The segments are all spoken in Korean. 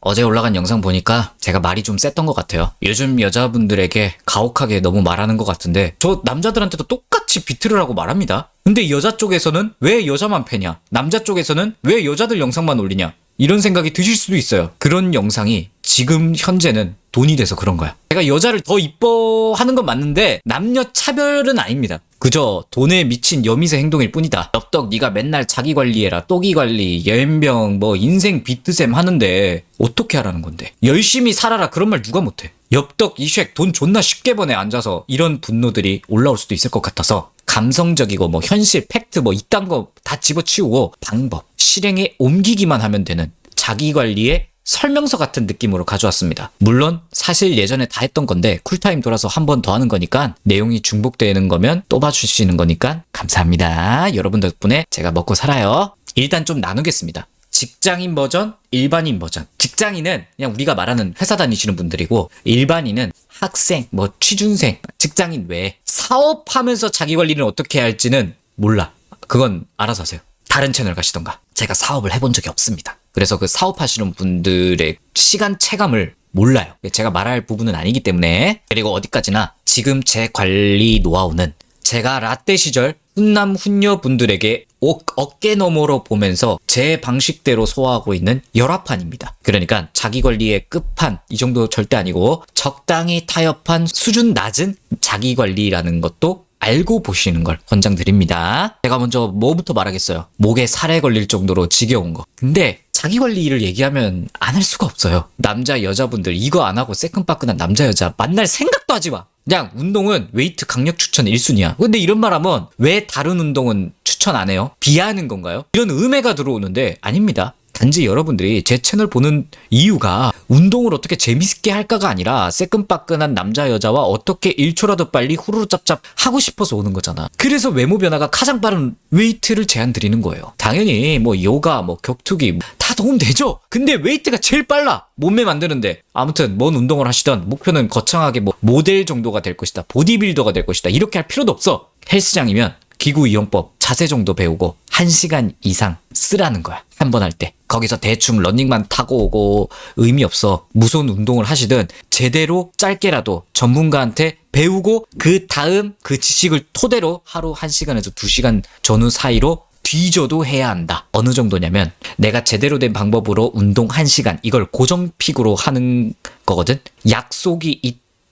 어제 올라간 영상 보니까 제가 말이 좀 셌던 것 같아요. 요즘 여자분들에게 가혹하게 너무 말하는 것 같은데 저 남자들한테도 똑같이 비트를 하고 말합니다. 근데 여자 쪽에서는 왜 여자만 패냐? 남자 쪽에서는 왜 여자들 영상만 올리냐? 이런 생각이 드실 수도 있어요. 그런 영상이 지금 현재는 돈이 돼서 그런 거야. 제가 여자를 더 이뻐하는 건 맞는데 남녀 차별은 아닙니다. 그저 돈에 미친 여미새 행동일 뿐이다. 엽떡 네가 맨날 자기 관리해라, 또기 관리, 연병, 뭐 인생 비트셈 하는데 어떻게 하라는 건데. 열심히 살아라 그런 말 누가 못해. 엽떡 이쉑 돈 존나 쉽게 버네 앉아서 이런 분노들이 올라올 수도 있을 것 같아서 감성적이고 뭐 현실, 팩트 뭐 이딴 거 다 집어치우고 방법, 실행에 옮기기만 하면 되는 자기관리의 설명서 같은 느낌으로 가져왔습니다. 물론 사실 예전에 다 했던 건데 쿨타임 돌아서 한 번 더 하는 거니까 내용이 중복되는 거면 또 봐주시는 거니까 감사합니다. 여러분 덕분에 제가 먹고 살아요. 일단 좀 나누겠습니다. 직장인 버전, 일반인 버전. 직장인은 그냥 우리가 말하는 회사 다니시는 분들이고 일반인은 학생, 뭐 취준생, 직장인 외에 사업하면서 자기 관리를 어떻게 해야 할지는 몰라. 그건 알아서 하세요. 다른 채널 가시던가. 제가 사업을 해본 적이 없습니다. 그래서 그 사업하시는 분들의 시간 체감을 몰라요. 제가 말할 부분은 아니기 때문에. 그리고 어디까지나 지금 제 관리 노하우는 제가 라떼 시절 훈남 훈녀 분들에게 어깨 너머로 보면서 제 방식대로 소화하고 있는 열화판입니다. 그러니까 자기 관리의 끝판 이 정도 절대 아니고 적당히 타협한 수준 낮은 자기 관리라는 것도 알고 보시는 걸 권장드립니다. 제가 먼저 뭐부터 말하겠어요. 목에 살에 걸릴 정도로 지겨운 거. 근데 자기 관리를 얘기하면 안 할 수가 없어요. 남자 여자분들 이거 안 하고 새끈빠끈한 남자 여자 만날 생각도 하지 마. 그냥 운동은 웨이트 강력 추천 1순위야. 근데 이런 말 하면 왜 다른 운동은 추천 안 해요? 비하하는 건가요? 이런 음해가 들어오는데 아닙니다. 단지 여러분들이 제 채널 보는 이유가 운동을 어떻게 재밌게 할까가 아니라 새끈빠끈한 남자 여자와 어떻게 1초라도 빨리 후루룩 짭짭 하고 싶어서 오는 거잖아. 그래서 외모 변화가 가장 빠른 웨이트를 제안 드리는 거예요. 당연히 뭐 요가, 뭐 격투기 다 도움되죠. 근데 웨이트가 제일 빨라. 몸매 만드는데. 아무튼 뭔 운동을 하시던 목표는 거창하게 뭐 모델 정도가 될 것이다, 보디빌더가 될 것이다 이렇게 할 필요도 없어. 헬스장이면 기구 이용법, 자세 정도 배우고 1시간 이상 쓰라는 거야. 한 번 할 때. 거기서 대충 러닝만 타고 오고 의미 없어. 무슨 운동을 하시든 제대로 짧게라도 전문가한테 배우고 그 다음 그 지식을 토대로 하루 1시간에서 2시간 전후 사이로 뒤져도 해야 한다. 어느 정도냐면 내가 제대로 된 방법으로 운동 1시간 이걸 고정픽으로 하는 거거든. 약속이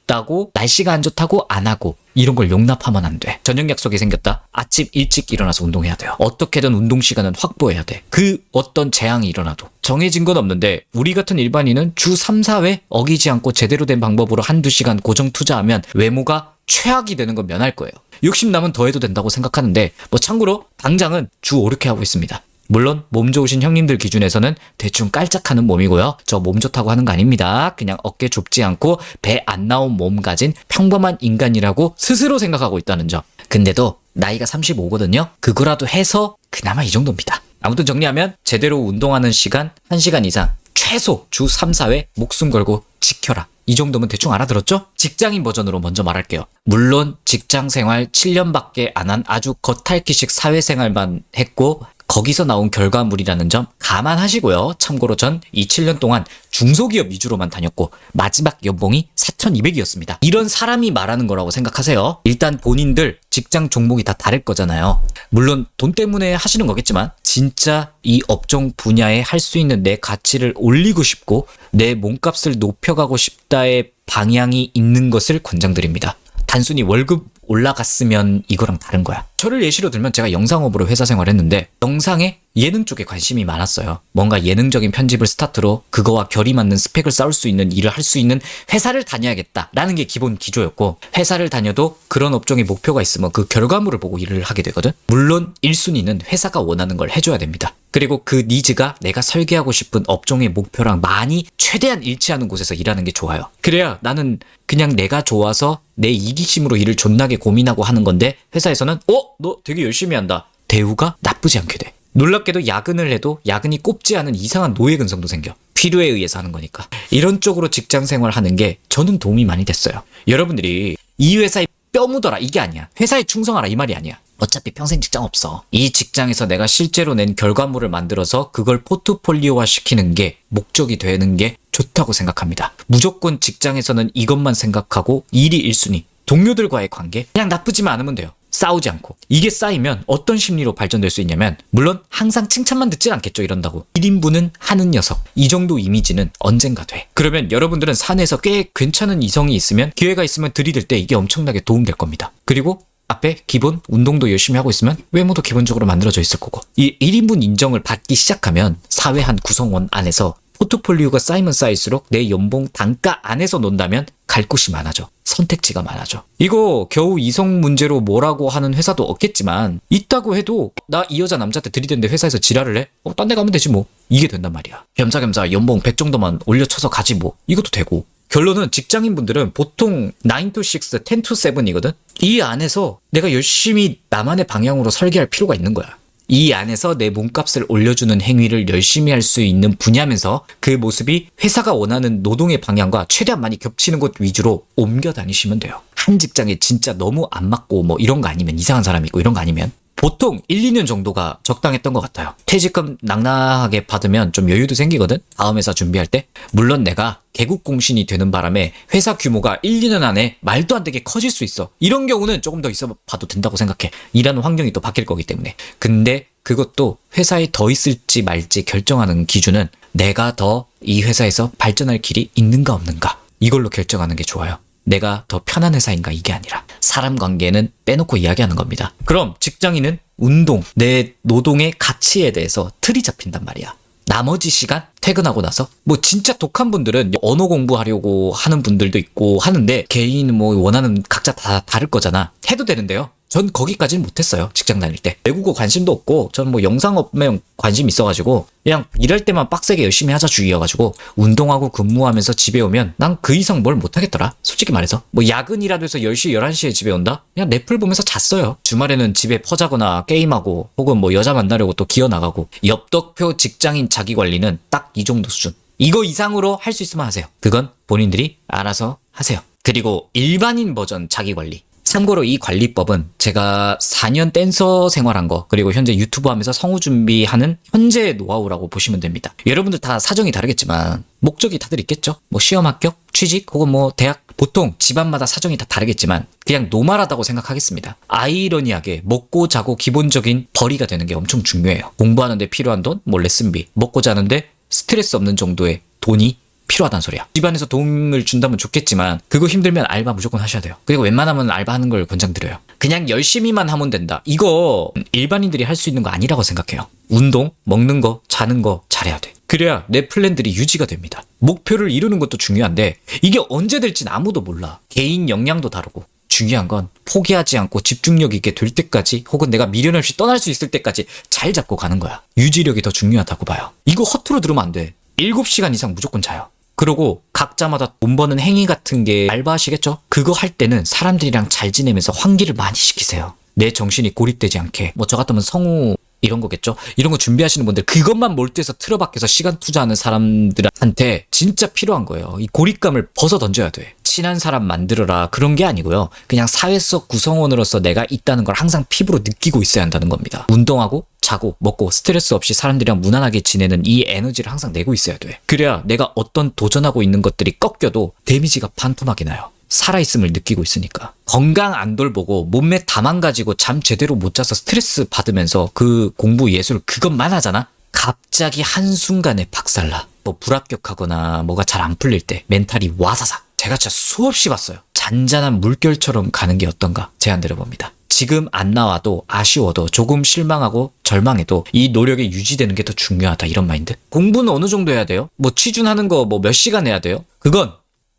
있다고 날씨가 안 좋다고 안 하고 이런 걸 용납하면 안 돼. 저녁 약속이 생겼다. 아침 일찍 일어나서 운동해야 돼요. 어떻게든 운동 시간은 확보해야 돼. 그 어떤 재앙이 일어나도. 정해진 건 없는데 우리 같은 일반인은 주 3, 4회 어기지 않고 제대로 된 방법으로 1-2시간 고정 투자하면 외모가 최악이 되는 건 면할 거예요. 욕심나면 더 해도 된다고 생각하는데 뭐 참고로 당장은 주 5, 6회 하고 있습니다. 물론 몸 좋으신 형님들 기준에서는 대충 깔짝하는 몸이고요. 저 몸 좋다고 하는 거 아닙니다. 그냥 어깨 좁지 않고 배 안 나온 몸 가진 평범한 인간이라고 스스로 생각하고 있다는 점. 근데도 나이가 35거든요. 그거라도 해서 그나마 이 정도입니다. 아무튼 정리하면 제대로 운동하는 시간 1시간 이상 최소 주 3, 4회 목숨 걸고 지켜라. 이 정도면 대충 알아들었죠? 직장인 버전으로 먼저 말할게요. 물론 직장 생활 7년밖에 안 한 아주 겉핥기식 사회생활만 했고 거기서 나온 결과물이라는 점 감안하시고요. 참고로 전 이 7년 동안 중소기업 위주로만 다녔고 마지막 연봉이 4,200이었습니다. 이런 사람이 말하는 거라고 생각하세요. 일단 본인들 직장 종목이 다 다를 거잖아요. 물론 돈 때문에 하시는 거겠지만 진짜 이 업종 분야에 할 수 있는 내 가치를 올리고 싶고 내 몸값을 높여가고 싶다의 방향이 있는 것을 권장드립니다. 단순히 월급 올라갔으면 이거랑 다른 거야. 저를 예시로 들면 제가 영상업으로 회사 생활했는데 영상에 예능 쪽에 관심이 많았어요. 뭔가 예능적인 편집을 스타트로 그거와 결이 맞는 스펙을 쌓을 수 있는 일을 할 수 있는 회사를 다녀야겠다라는 게 기본 기조였고 회사를 다녀도 그런 업종의 목표가 있으면 그 결과물을 보고 일을 하게 되거든. 물론 1순위는 회사가 원하는 걸 해줘야 됩니다. 그리고 그 니즈가 내가 설계하고 싶은 업종의 목표랑 많이 최대한 일치하는 곳에서 일하는 게 좋아요. 그래야 나는 그냥 내가 좋아서 내 이기심으로 일을 존나게 고민하고 하는 건데 회사에서는 너 되게 열심히 한다. 대우가 나쁘지 않게 돼. 놀랍게도 야근을 해도 야근이 꼽지 않은 이상한 노예 근성도 생겨. 필요에 의해서 하는 거니까. 이런 쪽으로 직장 생활하는 게 저는 도움이 많이 됐어요. 여러분들이 이 회사에 뼈 묻어라 이게 아니야. 회사에 충성하라 이 말이 아니야. 어차피 평생 직장 없어. 이 직장에서 내가 실제로 낸 결과물을 만들어서 그걸 포트폴리오화 시키는 게 목적이 되는 게 좋다고 생각합니다. 무조건 직장에서는 이것만 생각하고 일이 1순위. 동료들과의 관계 그냥 나쁘지만 않으면 돼요. 싸우지 않고. 이게 쌓이면 어떤 심리로 발전될 수 있냐면 물론 항상 칭찬만 듣진 않겠죠. 이런다고. 1인분은 하는 녀석. 이 정도 이미지는 언젠가 돼. 그러면 여러분들은 사내에서 꽤 괜찮은 이성이 있으면 기회가 있으면 들이댈 때 이게 엄청나게 도움될 겁니다. 그리고 앞에 기본 운동도 열심히 하고 있으면 외모도 기본적으로 만들어져 있을 거고 이 1인분 인정을 받기 시작하면 사회 한 구성원 안에서 포트폴리오가 쌓이면 쌓일수록 내 연봉 단가 안에서 논다면 갈 곳이 많아져. 선택지가 많아져. 이거 겨우 이성 문제로 뭐라고 하는 회사도 없겠지만 있다고 해도 나 이 여자 남자한테 들이댔는데 회사에서 지랄을 해? 딴 데 가면 되지 뭐. 이게 된단 말이야. 겸사겸사 연봉 100 정도만 올려쳐서 가지 뭐. 이것도 되고. 결론은 직장인분들은 보통 9 to 6, 10 to 7이거든? 이 안에서 내가 열심히 나만의 방향으로 설계할 필요가 있는 거야. 이 안에서 내 몸값을 올려주는 행위를 열심히 할 수 있는 분야면서 그 모습이 회사가 원하는 노동의 방향과 최대한 많이 겹치는 곳 위주로 옮겨 다니시면 돼요. 한 직장에 진짜 너무 안 맞고 뭐 이런 거 아니면 이상한 사람이 있고 이런 거 아니면 보통 1, 2년 정도가 적당했던 것 같아요. 퇴직금 낭낭하게 받으면 좀 여유도 생기거든? 다음 회사 준비할 때. 물론 내가 개국공신이 되는 바람에 회사 규모가 1, 2년 안에 말도 안 되게 커질 수 있어. 이런 경우는 조금 더 있어 봐도 된다고 생각해. 일하는 환경이 또 바뀔 거기 때문에. 근데 그것도 회사에 더 있을지 말지 결정하는 기준은 내가 더 이 회사에서 발전할 길이 있는가 없는가. 이걸로 결정하는 게 좋아요. 내가 더 편한 회사인가 이게 아니라 사람 관계는 빼놓고 이야기하는 겁니다. 그럼 직장인은 운동, 내 노동의 가치에 대해서 틀이 잡힌단 말이야. 나머지 시간 퇴근하고 나서 뭐 진짜 독한 분들은 언어 공부하려고 하는 분들도 있고 하는데 개인 뭐 원하는 각자 다 다를 거잖아. 해도 되는데요. 전 거기까지는 못했어요. 직장 다닐 때. 외국어 관심도 없고 전 뭐 영상업에 관심 있어가지고 그냥 일할 때만 빡세게 열심히 하자 주의여가지고 운동하고 근무하면서 집에 오면 난 그 이상 뭘 못하겠더라. 솔직히 말해서. 뭐 야근이라도 해서 10시, 11시에 집에 온다? 그냥 넷플 보면서 잤어요. 주말에는 집에 퍼자거나 게임하고 혹은 뭐 여자 만나려고 또 기어나가고 엽떡표 직장인 자기관리는 딱 이 정도 수준. 이거 이상으로 할 수 있으면 하세요. 그건 본인들이 알아서 하세요. 그리고 일반인 버전 자기관리. 참고로 이 관리법은 제가 4년 댄서 생활한 거 그리고 현재 유튜브 하면서 성우 준비하는 현재의 노하우라고 보시면 됩니다. 여러분들 다 사정이 다르겠지만 목적이 다들 있겠죠? 뭐 시험 합격, 취직 혹은 뭐 대학 보통 집안마다 사정이 다 다르겠지만 그냥 노멀하다고 생각하겠습니다. 아이러니하게 먹고 자고 기본적인 벌이가 되는 게 엄청 중요해요. 공부하는데 필요한 돈, 뭐 레슨비, 먹고 자는데 스트레스 없는 정도의 돈이 필요하단 소리야. 집안에서 도움을 준다면 좋겠지만 그거 힘들면 알바 무조건 하셔야 돼요. 그리고 웬만하면 알바하는 걸 권장드려요. 그냥 열심히만 하면 된다. 이거 일반인들이 할 수 있는 거 아니라고 생각해요. 운동, 먹는 거, 자는 거 잘해야 돼. 그래야 내 플랜들이 유지가 됩니다. 목표를 이루는 것도 중요한데 이게 언제 될진 아무도 몰라. 개인 역량도 다르고 중요한 건 포기하지 않고 집중력 있게 될 때까지 혹은 내가 미련 없이 떠날 수 있을 때까지 잘 잡고 가는 거야. 유지력이 더 중요하다고 봐요. 이거 허투루 들으면 안 돼. 7시간 이상 무조건 자요. 그리고 각자마다 돈 버는 행위 같은 게 알바하시겠죠? 그거 할 때는 사람들이랑 잘 지내면서 환기를 많이 시키세요. 내 정신이 고립되지 않게. 뭐 저 같으면 성우 이런 거겠죠? 이런 거 준비하시는 분들 그것만 몰두해서 틀어박혀서 시간 투자하는 사람들한테 진짜 필요한 거예요. 이 고립감을 벗어 던져야 돼. 친한 사람 만들어라 그런 게 아니고요. 그냥 사회 속 구성원으로서 내가 있다는 걸 항상 피부로 느끼고 있어야 한다는 겁니다. 운동하고 자고 먹고 스트레스 없이 사람들이랑 무난하게 지내는 이 에너지를 항상 내고 있어야 돼. 그래야 내가 어떤 도전하고 있는 것들이 꺾여도 데미지가 반토막이 나요. 살아있음을 느끼고 있으니까. 건강 안 돌보고 몸매 다 망가지고 잠 제대로 못 자서 스트레스 받으면서 그 공부 예술 그것만 하잖아? 갑자기 한순간에 박살나. 뭐 불합격하거나 뭐가 잘 안 풀릴 때 멘탈이 와사삭. 제가 진짜 수없이 봤어요. 잔잔한 물결처럼 가는 게 어떤가 제안 드려봅니다. 지금 안 나와도 아쉬워도 조금 실망하고 절망해도 이 노력이 유지되는 게 더 중요하다 이런 마인드. 공부는 어느 정도 해야 돼요? 뭐 취준하는 거 뭐 몇 시간 해야 돼요? 그건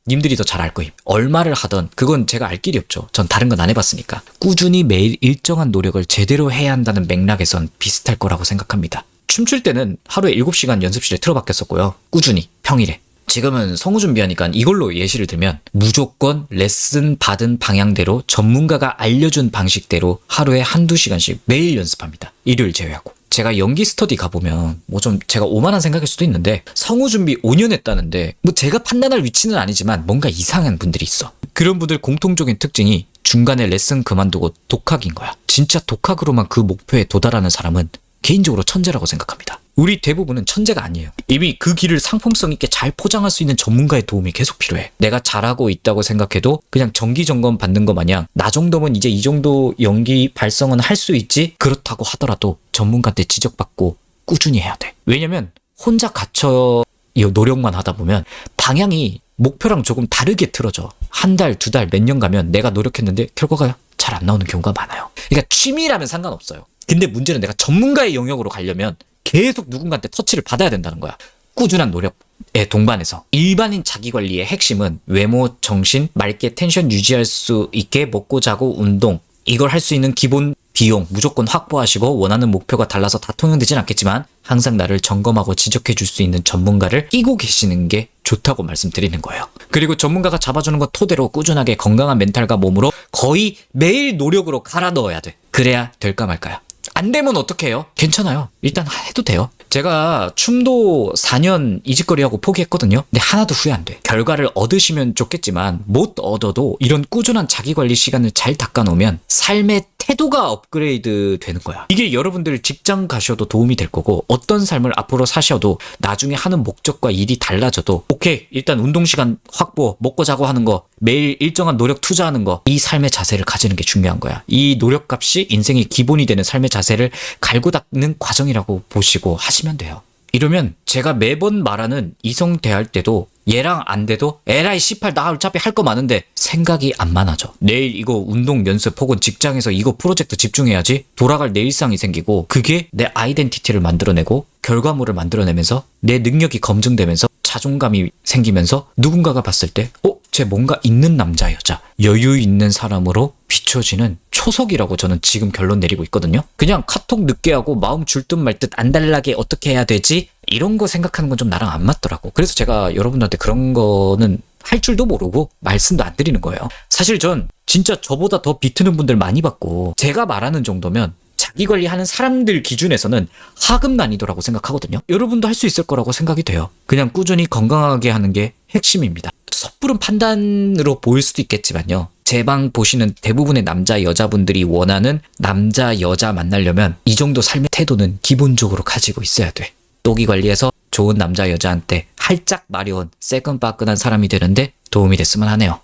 님들이 더 잘 알 거임. 얼마를 하던 그건 제가 알 길이 없죠. 전 다른 건 안 해봤으니까. 꾸준히 매일 일정한 노력을 제대로 해야 한다는 맥락에선 비슷할 거라고 생각합니다. 춤출 때는 하루에 7시간 연습실에 틀어박혔었고요. 꾸준히 평일에. 지금은 성우 준비하니까 이걸로 예시를 들면 무조건 레슨 받은 방향대로 전문가가 알려준 방식대로 하루에 한두 시간씩 매일 연습합니다. 일요일 제외하고. 제가 연기 스터디 가보면 뭐 좀 제가 오만한 생각일 수도 있는데 성우 준비 5년 했다는데 뭐 제가 판단할 위치는 아니지만 뭔가 이상한 분들이 있어. 그런 분들 공통적인 특징이 중간에 레슨 그만두고 독학인 거야. 진짜 독학으로만 그 목표에 도달하는 사람은 개인적으로 천재라고 생각합니다. 우리 대부분은 천재가 아니에요. 이미 그 길을 상품성 있게 잘 포장할 수 있는 전문가의 도움이 계속 필요해. 내가 잘하고 있다고 생각해도 그냥 정기 점검 받는 것 마냥 나 정도면 이제 이 정도 연기 발성은 할 수 있지? 그렇다고 하더라도 전문가한테 지적받고 꾸준히 해야 돼. 왜냐면 혼자 갇혀 노력만 하다 보면 방향이 목표랑 조금 다르게 틀어져. 한 달, 두 달, 몇 년 가면 내가 노력했는데 결과가 잘 안 나오는 경우가 많아요. 그러니까 취미라면 상관없어요. 근데 문제는 내가 전문가의 영역으로 가려면 계속 누군가한테 터치를 받아야 된다는 거야. 꾸준한 노력에 동반해서. 일반인 자기관리의 핵심은 외모, 정신, 맑게 텐션 유지할 수 있게 먹고 자고 운동, 이걸 할 수 있는 기본 비용 무조건 확보하시고, 원하는 목표가 달라서 다 통용되진 않겠지만 항상 나를 점검하고 지적해 줄 수 있는 전문가를 끼고 계시는 게 좋다고 말씀드리는 거예요. 그리고 전문가가 잡아주는 것 토대로 꾸준하게 건강한 멘탈과 몸으로 거의 매일 노력으로 갈아 넣어야 돼. 그래야 될까 말까요? 안 되면 어떡해요? 괜찮아요. 일단 해도 돼요. 제가 춤도 4년 이직거리하고 포기했거든요. 근데 하나도 후회 안 돼. 결과를 얻으시면 좋겠지만 못 얻어도 이런 꾸준한 자기관리 시간을 잘 닦아놓으면 삶의 태도가 업그레이드 되는 거야. 이게 여러분들 직장 가셔도 도움이 될 거고, 어떤 삶을 앞으로 사셔도 나중에 하는 목적과 일이 달라져도 오케이, 일단 운동 시간 확보, 먹고 자고 하는 거, 매일 일정한 노력 투자하는 거, 이 삶의 자세를 가지는 게 중요한 거야. 이 노력값이 인생의 기본이 되는 삶의 자세를 갈고 닦는 과정이라고 보시고 하시면 돼요. 이러면 제가 매번 말하는 이성 대할 때도 얘랑 안 돼도 에라이 씨팔 나 어차피 할 거 많은데 생각이 안 많아져. 내일 이거 운동 연습 혹은 직장에서 이거 프로젝트 집중해야지 돌아갈 내 일상이 생기고, 그게 내 아이덴티티를 만들어내고 결과물을 만들어내면서 내 능력이 검증되면서 자존감이 생기면서 누군가가 봤을 때 쟤 뭔가 있는 남자 여자, 여유 있는 사람으로 비춰지는 초석이라고 저는 지금 결론 내리고 있거든요. 그냥 카톡 늦게 하고 마음 줄 듯 말 듯 안달나게 어떻게 해야 되지? 이런 거 생각하는 건 좀 나랑 안 맞더라고. 그래서 제가 여러분들한테 그런 거는 할 줄도 모르고 말씀도 안 드리는 거예요. 사실 전 진짜 저보다 더 비트는 분들 많이 봤고, 제가 말하는 정도면 자기관리하는 사람들 기준에서는 하급 난이도라고 생각하거든요. 여러분도 할 수 있을 거라고 생각이 돼요. 그냥 꾸준히 건강하게 하는 게 핵심입니다. 섣부른 판단으로 보일 수도 있겠지만요, 제 방 보시는 대부분의 남자 여자분들이 원하는 남자 여자 만나려면 이 정도 삶의 태도는 기본적으로 가지고 있어야 돼. 또기 관리해서 좋은 남자 여자한테 활짝 마려운 새끈빠끈한 사람이 되는데 도움이 됐으면 하네요.